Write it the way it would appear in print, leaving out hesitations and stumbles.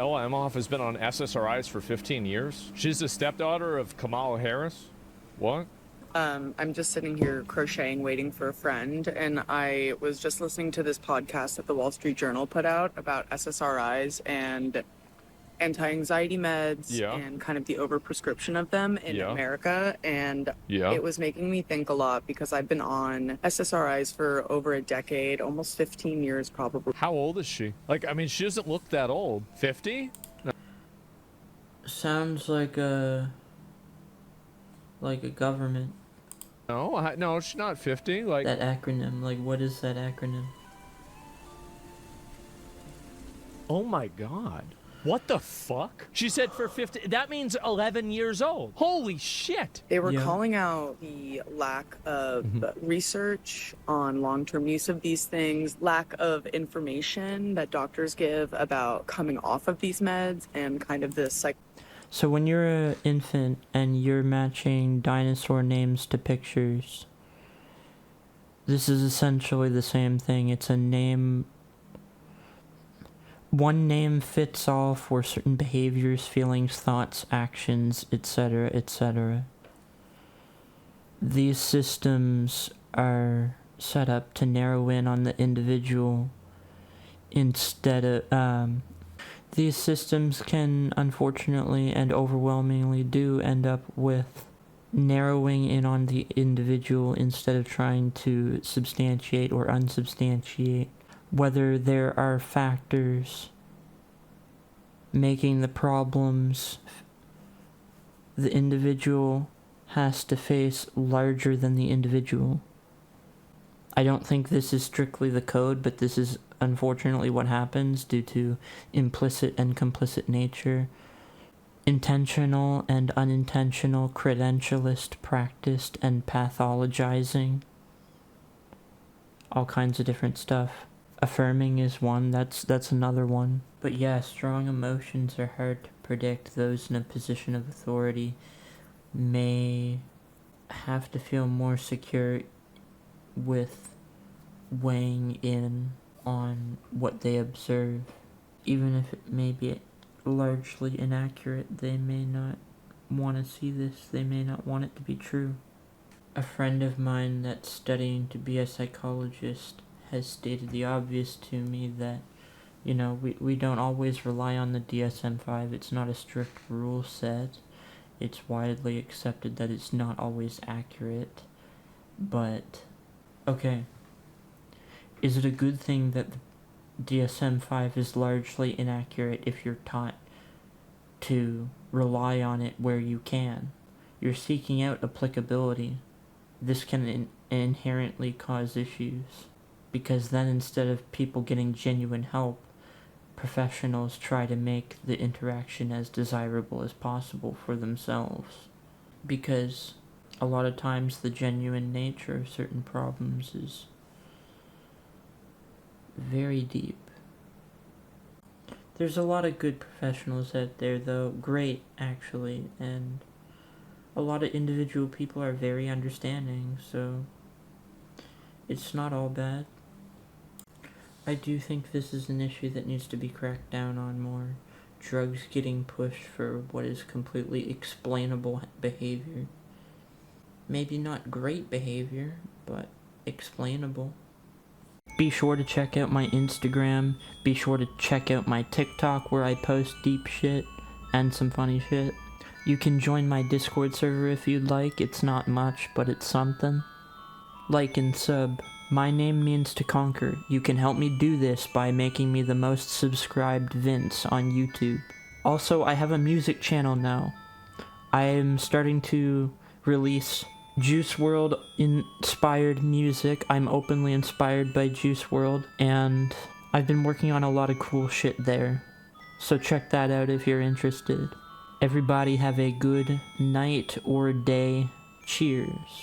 Ella Emhoff has been on SSRIs for 15 years. She's the stepdaughter of Kamala Harris. What? I'm just sitting here crocheting, waiting for a friend, and I was just listening to this podcast that the Wall Street Journal put out about SSRIs and anti-anxiety meds and kind of the overprescription of them in America, and it was making me think a lot because I've been on SSRIs for over a decade, almost 15 years probably. How old is she? Like, I mean, she doesn't look that old. 50? No. Sounds like a government. No, no, she's not 50. Like that acronym. Like, what is that acronym? Oh my god. What the fuck? She said for 50, that means 11 years old. Holy shit. They were calling out the lack of research on long-term use of these things, lack of information that doctors give about coming off of these meds, and kind of this So when you're an infant and you're matching dinosaur names to pictures, this is essentially the same thing. It's a name. One name fits all for certain behaviors, feelings, thoughts, actions, etc., etc. These systems are set up to narrow in on the individual instead of... These systems can, unfortunately and overwhelmingly do end up with narrowing in on the individual instead of trying to substantiate or unsubstantiate whether there are factors making the problems the individual has to face larger than the individual. I don't think this is strictly the code, but this is unfortunately what happens due to implicit and complicit nature. Intentional and unintentional credentialist practiced and pathologizing. All kinds of different stuff. Affirming is one, that's another one. But yeah, strong emotions are hard to predict. Those in a position of authority may have to feel more secure with weighing in on what they observe. Even if it may be largely inaccurate, they may not want to see this, they may not want it to be true. A friend of mine that's studying to be a psychologist has stated the obvious to me that, you know, we don't always rely on the DSM-5. It's not a strict rule set. It's widely accepted that it's not always accurate. But, okay. Is it a good thing that the DSM-5 is largely inaccurate if you're taught to rely on it where you can? You're seeking out applicability. This can inherently cause issues. Because then instead of people getting genuine help, professionals try to make the interaction as desirable as possible for themselves. Because a lot of times the genuine nature of certain problems is very deep. There's a lot of good professionals out there though, great actually, and a lot of individual people are very understanding, so it's not all bad. I do think this is an issue that needs to be cracked down on more. Drugs getting pushed for what is completely explainable behavior. Maybe not great behavior, but explainable. Be sure to check out my Instagram. Be sure to check out my TikTok where I post deep shit and some funny shit. You can join my Discord server if you'd like. It's not much, but it's something. Like and sub. My name means to conquer. You can help me do this by making me the most subscribed Vince on YouTube. Also, I have a music channel now. I am starting to release Juice WRLD inspired music. I'm openly inspired by Juice WRLD, and I've been working on a lot of cool shit there. So check that out if you're interested. Everybody have a good night or day. Cheers.